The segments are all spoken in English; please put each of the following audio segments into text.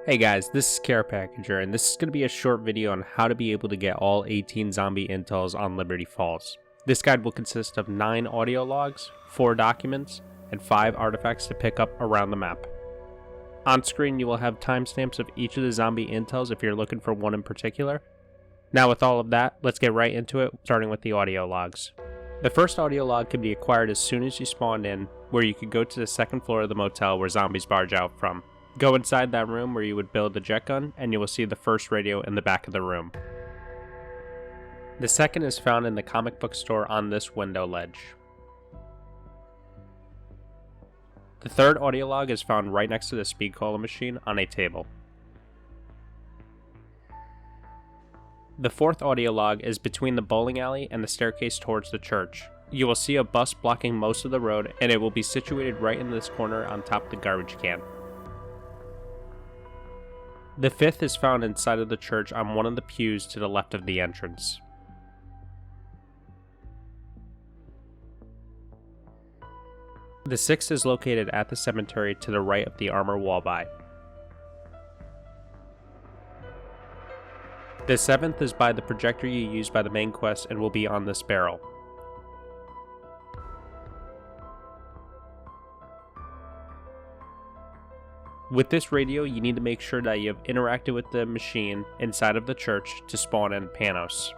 Hey guys, this is CarePackager, and this is going to be a short video on how to be able to get all 18 zombie intels on Liberty Falls. This guide will consist of 9 audio logs, 4 documents, and 5 artifacts to pick up around the map. On screen you will have timestamps of each of the zombie intels if you're looking for one in particular. Now with all of that, let's get right into it, starting with the audio logs. The first audio log can be acquired as soon as you spawn in, where you could go to the second floor of the motel where zombies barge out from. Go inside that room where you would build the jet gun, and you will see the first radio in the back of the room. The second is found in the comic book store on this window ledge. The third audio log is found right next to the speed caller machine on a table. The fourth audio log is between the bowling alley and the staircase towards the church. You will see a bus blocking most of the road, and it will be situated right in this corner on top of the garbage can. The fifth is found inside of the church on one of the pews to the left of the entrance. The sixth is located at the cemetery to the right of the armor wall by. The seventh is by the projector you used by the main quest and will be on this barrel. With this radio, you need to make sure that you have interacted with the machine inside of the church to spawn in Panos.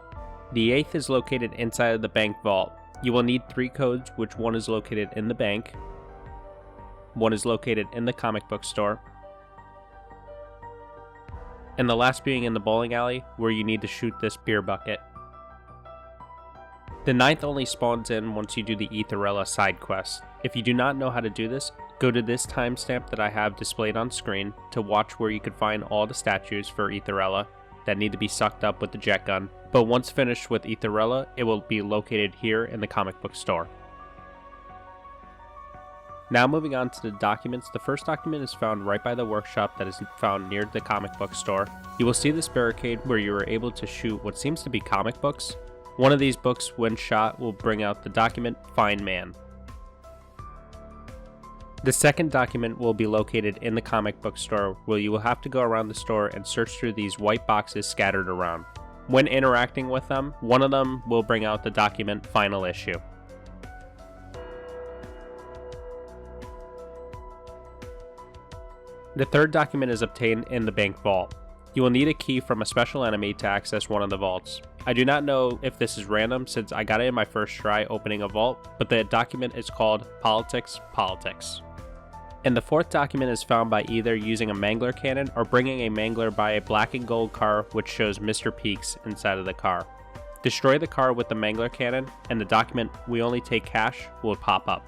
The eighth is located inside of the bank vault. You will need 3 codes, which one is located in the bank, one is located in the comic book store, and the last being in the bowling alley, where you need to shoot this beer bucket. The ninth only spawns in once you do the Etherella side quest. If you do not know how to do this, go to this timestamp that I have displayed on screen to watch where you can find all the statues for Etherella that need to be sucked up with the jet gun, but once finished with Etherella, it will be located here in the comic book store. Now moving on to the documents, the first document is found right by the workshop that is found near the comic book store. You will see this barricade where you are able to shoot what seems to be comic books. One of these books, when shot, will bring out the document Find Man. The second document will be located in the comic book store, where you will have to go around the store and search through these white boxes scattered around. When interacting with them, one of them will bring out the document Final Issue. The third document is obtained in the bank vault. You will need a key from a special enemy to access one of the vaults. I do not know if this is random since I got it in my first try opening a vault, but the document is called Politics. And the fourth document is found by either using a mangler cannon or bringing a mangler by a black and gold car which shows Mr. Peaks inside of the car. Destroy the car with the mangler cannon and the document We Only Take Cash will pop up.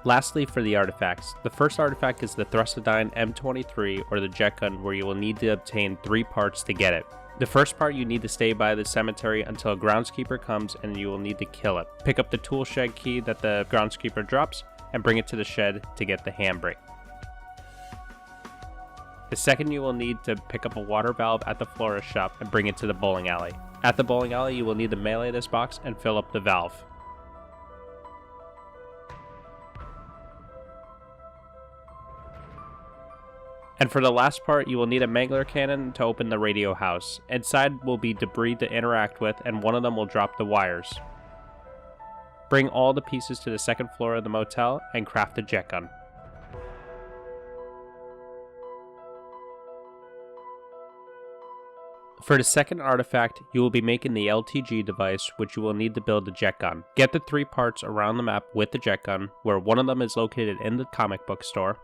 Lastly, for the artifacts, the first artifact is the Thrustodyne M23 or the jet gun, where you will need to obtain 3 parts to get it. The first part, you need to stay by the cemetery until a groundskeeper comes and you will need to kill it. Pick up the tool shed key that the groundskeeper drops and bring it to the shed to get the handbrake. The second, you will need to pick up a water valve at the florist shop and bring it to the bowling alley. At the bowling alley, you will need to melee this box and fill up the valve. And for the last part, you will need a mangler cannon to open the radio house. Inside will be debris to interact with, and one of them will drop the wires. Bring all the pieces to the second floor of the motel and craft the jet gun. For the second artifact, you will be making the LTG device, which you will need to build the jet gun. Get the 3 parts around the map with the jet gun, where one of them is located in the comic book store,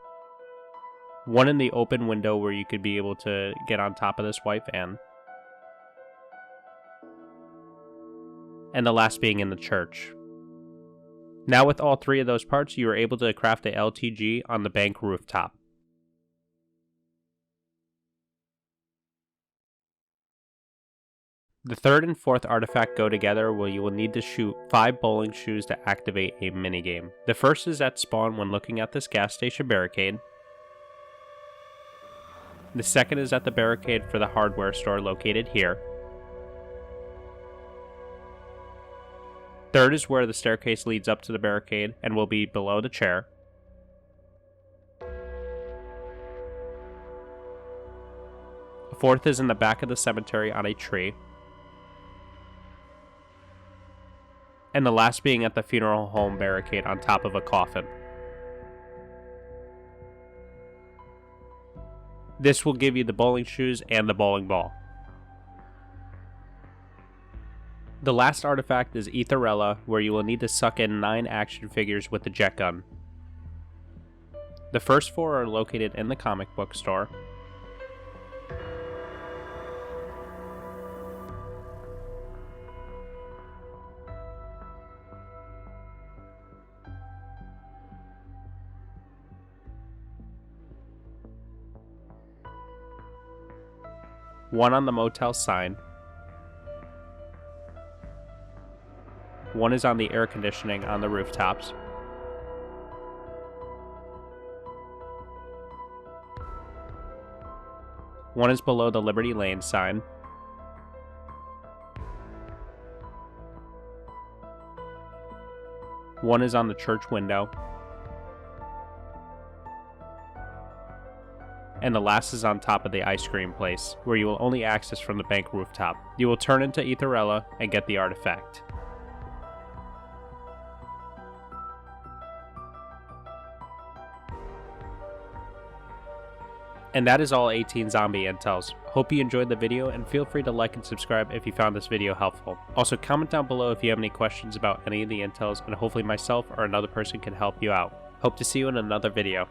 one in the open window where you could be able to get on top of this white van, and the last being in the church. Now with all 3 of those parts, you are able to craft a LTG on the bank rooftop. The third and fourth artifact go together, where you will need to shoot 5 bowling shoes to activate a minigame. The first is at spawn when looking at this gas station barricade. The second is at the barricade for the hardware store located here. Third is where the staircase leads up to the barricade and will be below the chair. A fourth is in the back of the cemetery on a tree. And the last being at the funeral home barricade on top of a coffin. This will give you the bowling shoes and the bowling ball. The last artifact is Etherella, where you will need to suck in 9 action figures with the jet gun. The first 4 are located in the comic book store. One on the motel sign. One is on the air conditioning on the rooftops. One is below the Liberty Lane sign. One is on the church window. And the last is on top of the ice cream place, where you will only access from the bank rooftop. You will turn into Etherella and get the artifact. And that is all 18 zombie intels. Hope you enjoyed the video, and feel free to like and subscribe if you found this video helpful. Also, comment down below if you have any questions about any of the intels, and hopefully myself or another person can help you out. Hope to see you in another video.